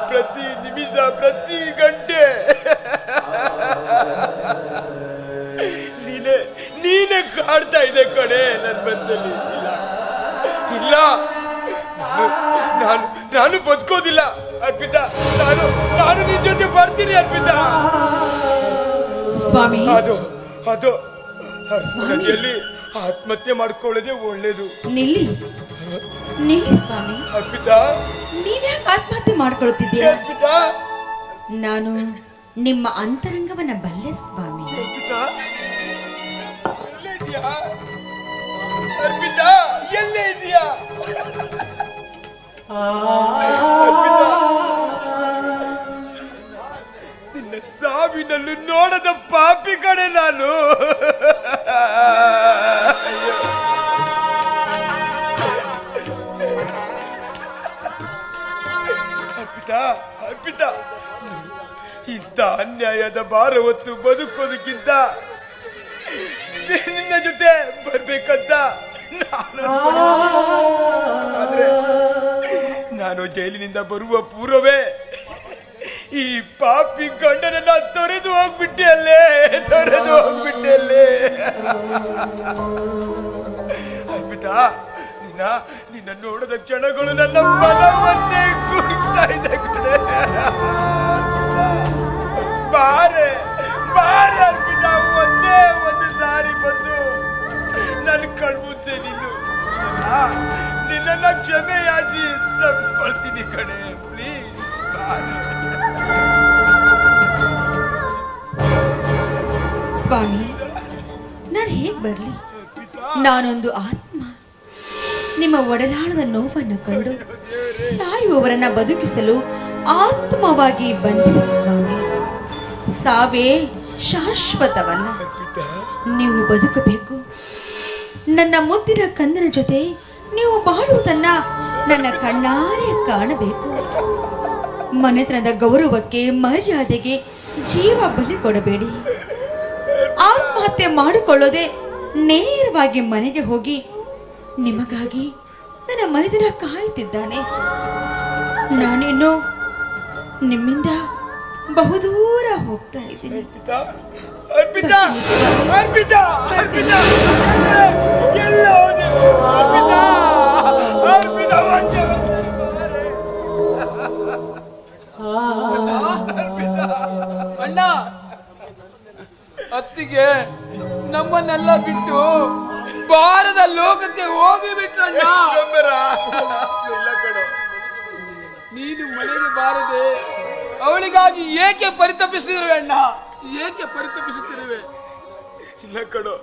ಪ್ರತಿ ನಿಮಿಷ ಪ್ರತಿ ಗಂಟೆ ನೀನೇ ಕಾಡ್ತಾ ಇದೆ ಕಣೆ ನನ್ನ ಮನದಲ್ಲಿ. ಇಲ್ಲ ನಾನು ಬದುಕೋದಿಲ್ಲ ಅರ್ಪಿತಾ. ನಾನು ನಿನ್ ಜೊತೆ ಬರ್ತೀನಿ ಅರ್ಪಿತಾ. ಸ್ವಾಮಿ, ಅದು ನದಿಯಲ್ಲಿ ಆತ್ಮಹತ್ಯೆ ಮಾಡ್ಕೊಳ್ಳೋದೇ ಒಳ್ಳೇದು. ನಿಲ್ಲಿ ಸ್ವಾಮಿ. ಅರ್ಪಿತಾ, ನೀನ್ಯಾಕೆ ಆತ್ಮಹತ್ಯೆ ಮಾಡ್ಕೊಳ್ತಿದ್ದೀಯ? ಅರ್ಪಿತಾ, ನಾನು ನಿಮ್ಮ ಅಂತರಂಗವನ್ನ ಬಲ್ಲೆ ಸ್ವಾಮಿ. ಅರ್ಪಿತಾ, ಅರ್ಪಿತಾ, ಎಲ್ಲೇ ಇದೆಯಾ? ನಿನ್ನ ಸಾವಿನಲ್ಲೂ ನೋಡದ ಪಾಪಿ ಕಡೆ ನಾನು. ಅರ್ಪಿತಾ, ಇಂಥ ಅನ್ಯಾಯದ ಭಾರ ಹೊತ್ತು ಬದುಕೋದಕ್ಕಿಂತ ನಿನ್ನ ಜೊತೆ ಬರ್ಬೇಕಂತ ಆದ್ರೆ ನಾನು ಜೈಲಿನಿಂದ ಬರುವ ಪೂರ್ವವೇ ಈ ಪಾಪಿ ಗಂಡನನ್ನ ತೊರೆದು ಹೋಗ್ಬಿಟ್ಟೆ ಅಲ್ಲೇ. ಅರ್ಪಿತಾ, ನಿನ್ನ ನೋಡದ ಕ್ಷಣಗಳು ನನ್ನ ಮನವನ್ನೇ ಕುರಿತಾ ಇದೆ ಕಣೆ. ಬಾರೆ ಅರ್ಪಿತಾ, ಒಂದೇ ಒಂದು ಸಾರಿ ಬಂದು ನನ್ನ ಕಣ್ಮುಂದೆ ನಿನ್ನ ಕ್ಷಮೆ ಯಾಚಿ ತಪ್ಪಿಸ್ಕೊಳ್ತೀನಿ ಕಣೆ. ಪ್ಲೀಸ್ ಸ್ವಾಮಿ, ನಾನು ಹೇಗ್ ಬರ್ಲಿ? ನಾನೊಂದು ಆತ್ಮ. ನಿಮ್ಮ ಒಡಲಾಳದ ನೋವನ್ನು ಕಂಡು ಸಾಯುವವರನ್ನ ಬದುಕಿಸಲು ಆತ್ಮವಾಗಿ ಬಂದೆ ಸ್ವಾಮಿ. ಸಾವೇ ಶಾಶ್ವತವಲ್ಲ. ನೀವು ಬದುಕಬೇಕು. ನನ್ನ ಮುದ್ದಿನ ಕಂದನ ಜೊತೆ ನೀವು ಬಾಳುವುದನ್ನ ನನ್ನ ಕಣ್ಣಾರೆ ಕಾಣಬೇಕು. ಮನೆತನದ ಗೌರವಕ್ಕೆ ಮರ್ಯಾದೆಗೆ ಜೀವ ಬಲಿ ಕೊಡಬೇಡಿ. ಆತ್ಮಹತ್ಯೆ ಮಾಡಿಕೊಳ್ಳೋದೆ ನೇರವಾಗಿ ಮನೆಗೆ ಹೋಗಿ ನಿಮಗಾಗಿ ನನ್ನ ಮೈದುನ ಕಾಯುತ್ತಿದ್ದಾನೆ. ನಾನೇನು ನಿಮ್ಮಿಂದ ಬಹುದೂರ ಹೋಗ್ತಾ ಇದ್ದೀನಿ. ಅಣ್ಣ, ಅತ್ತಿಗೆ ನಮ್ಮನ್ನೆಲ್ಲ ಬಿಟ್ಟು ಬಾರದ ಲೋಕಕ್ಕೆ ಹೋಗಿ ಬಿಟ್ರಣ್ಣ. ನೀನು ಮನೆಗೆ ಬಾರದೆ ಅವಳಿಗಾಗಿ ಏಕೆ ಪರಿತಪಿಸುತ್ತಿರುವೆ ಅಣ್ಣ? ಏಕೆ ಪರಿತಪಿಸುತ್ತಿರುವೆ? ಇಲ್ಲ ಕಣೋ,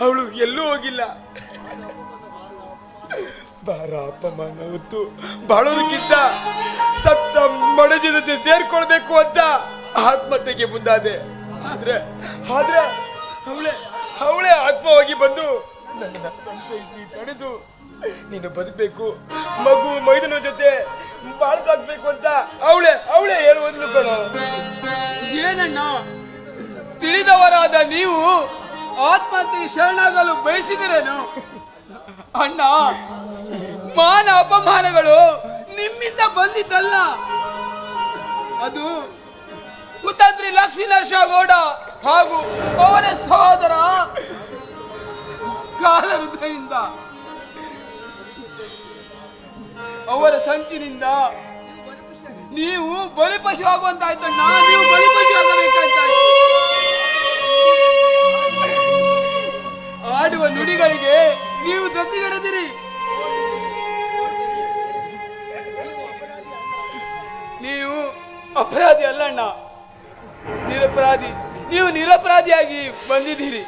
ಅವಳು ಎಲ್ಲೂ ಹೋಗಿಲ್ಲ. ಭಾರ ಅಪಮಾನ ಹೊತ್ತು ಬಾಳೋದಕ್ಕಿಂತ ಸತ್ತ ಮಡದಿ ಜೊತೆ ಸೇರ್ಕೊಳ್ಬೇಕು ಅಂತ ಆತ್ಮಹತ್ಯೆಗೆ ಮುಂದಾದೆ. ಆದ್ರೆ ಅವಳೇ ಆತ್ಮವಾಗಿ ಬಂದು ನನ್ನ ಸಂತೈಸಿ ತಡೆದು ನೀನು ಬದುಕಬೇಕು, ಮಗು ಮೈದನ ಜೊತೆ ಬಾಳ್ದಾಗ್ಬೇಕು ಅಂತ ಅವಳೇ ಹೇಳುವುದು ಕಣೋ. ಏನಣ್ಣ, ತಿಳಿದವರಾದ ನೀವು ಆತ್ಮಹತ್ಯೆಗೆ ಶರಣಾಗಲು ಬಯಸಿದಿರೇನು? ಅಣ್ಣ, ಮಾನ ಅಪಮಾನಗಳು ನಿಮ್ಮಿಂದ ಬಂದಿದ್ದಲ್ಲ. ಅದು ಕುತಂತ್ರಿ ಲಕ್ಷ್ಮೀ ನರಸಗೌಡ ಹಾಗೂ ಅವರ ಸಹೋದರ ಕಾಲರುದ್ರದಿಂದ ಅವರ ಸಂಚಿನಿಂದ ನೀವು ಬಲಿಪಶು ಆಗುವಂತಾಯ್ತಣ್ಣ. ನೀವು ಬಲಿಪಶು ಆಗಬೇಕಾಯ್ತಾಯ್ತು. ಆಡುವ ನುಡಿಗಳಿಗೆ ನೀವು ದತ್ತಿಗಡದಿರಿ. ನೀವು ಅಪರಾಧಿ ಅಲ್ಲಣ್ಣ, ನಿರಪರಾಧಿ. ನೀವು ನಿರಪರಾಧಿಯಾಗಿ ಬಂದಿದ್ದೀರಿ.